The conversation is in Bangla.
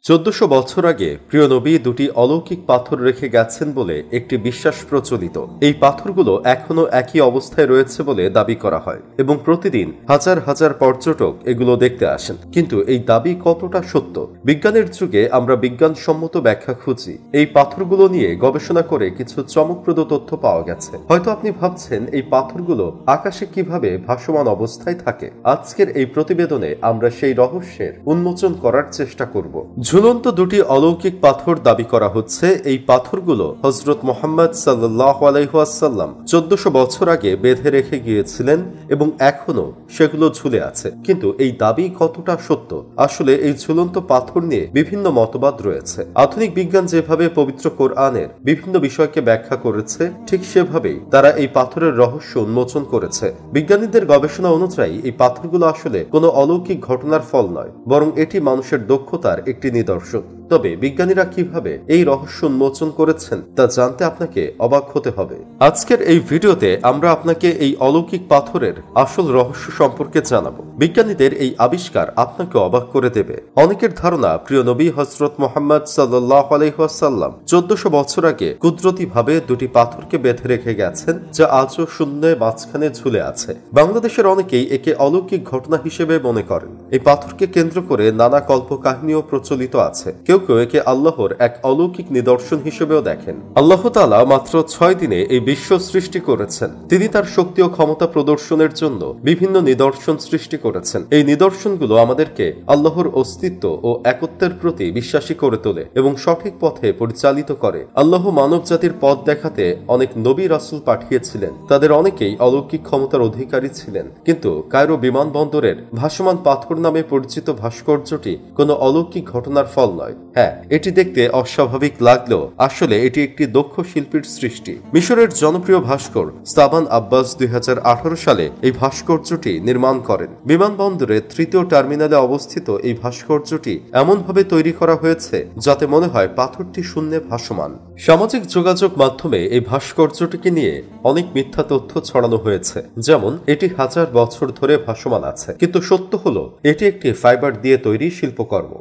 1400 বছর আগে প্রিয় নবী দুটি অলৌকিক পাথর রেখে গেছেন বলে একটি বিশ্বাস প্রচলিত। এই পাথরগুলো এখনো একই অবস্থায় রয়েছে বলে দাবি করা হয় এবং প্রতিদিন হাজার হাজার পর্যটক এগুলো দেখতে আসেন। কিন্তু এই দাবি কতটা সত্য? বিজ্ঞানের যুগে আমরা বিজ্ঞানসম্মত ব্যাখ্যা খুঁজি। এই পাথরগুলো নিয়ে গবেষণা করে কিছু চমকপ্রদ তথ্য পাওয়া গেছে। হয়তো আপনি ভাবছেন এই পাথরগুলো আকাশে কিভাবে ভাসমান অবস্থায় থাকে। আজকের এই প্রতিবেদনে আমরা সেই রহস্যের উন্মোচন করার চেষ্টা করব। ঝুলন্ত দুটি অলৌকিক পাথর দাবি করা হচ্ছে। এই পাথরগুলো হযরত মুহাম্মদ সাল্লাল্লাহু আলাইহি ওয়াসাল্লাম 1400 বছর আগে বেঁধে রেখে গিয়েছিলেন এবং এখনো সেগুলো ঝুলে আছে। কিন্তু এই দাবি কতটা সত্য? আসলে এই ঝুলন্ত পাথর নিয়ে বিভিন্ন মতবাদ রয়েছে। আধুনিক বিজ্ঞান যেভাবে পবিত্র কোরআনের বিভিন্ন বিষয়কে ব্যাখ্যা করেছে, ঠিক সেভাবেই তারা এই পাথরের রহস্য উন্মোচন করেছে। বিজ্ঞানীদের গবেষণা অনুযায়ী এই পাথরগুলো আসলে কোনো অলৌকিক ঘটনার ফল নয়, বরং এটি মানুষের দক্ষতার একটি নিদর্শন। তবে বিজ্ঞানীরা কিভাবে এই রহস্য উন্মোচন করেছেন তা জানতে আপনাকে অবাক হতে হবে। আজকের এই ভিডিওতে আমরা আপনাকে এই অলৌকিক পাথরের আসল রহস্য সম্পর্কে জানাবো। বিজ্ঞানীদের এই আবিষ্কার আপনাকে অবাক করে দেবে। অনেকের ধারণা প্রিয় নবী হযরত মুহাম্মদ সাল্লাল্লাহু আলাইহি ওয়াসাল্লাম 1400 বছর আগে কুদরতিভাবে দুটি পাথরকে বেঁধে রেখে গেছেন, যা আজও শূন্যে মাঝখানে ঝুলে আছে। বাংলাদেশের অনেকেই একে অলৌকিক ঘটনা হিসেবে মনে করেন। এই পাথরকে কেন্দ্র করে নানা কল্পকাহিনীও প্রচলিত আছে। কেউ কেউ একে আল্লাহর এক অলৌকিক নিদর্শন হিসেবেও দেখেন। আল্লাহ তাআলা মাত্র 6 দিনে এই বিশ্ব সৃষ্টি করেছেন। তিনি তার শক্তি ও ক্ষমতা প্রদর্শনের জন্য বিভিন্ন নিদর্শন সৃষ্টি করেছেন। এই নিদর্শনগুলো আমাদেরকে আল্লাহর অস্তিত্ব ও একত্বের প্রতি বিশ্বাসী করে তোলে এবং সঠিক পথে পরিচালিত করে। আল্লাহ মানব জাতির পথ দেখাতে অনেক নবী রাসূল পাঠিয়েছিলেন। তাদের অনেকেই অলৌকিক ক্ষমতার অধিকারী ছিলেন। কিন্তু কায়রো বিমানবন্দরের ভাসমান পাথর নামে পরিচিত ভাস্কর্যটি কোনো অলৌকিক ঘটনার ফল নয়। হ্যাঁ, এটি দেখতে অস্বাভাবিক লাগলেও আসলে এটি একটি দক্ষ শিল্পীর সৃষ্টি। মিশরের জনপ্রিয় ভাস্কর স্তাবান আব্বাস 2018 সালে এই ভাস্কর্যটি নির্মাণ করেন। বিমানবন্দরের 3য় টার্মিনালে অবস্থিত এই ভাস্কর্যটি এমনভাবে তৈরি করা হয়েছে যাতে মনে হয় পাথরটি শূন্যে ভাসমান। সামাজিক যোগাযোগ মাধ্যমে এই ভাস্কর্যটিকে নিয়ে অনেক মিথ্যা তথ্য ছড়ানো হয়েছে, যেমন এটি হাজার বছর ধরে ভাসমান আছে। কিন্তু সত্য হলো এটি একটি ফাইবার দিয়ে তৈরি শিল্পকর্ম।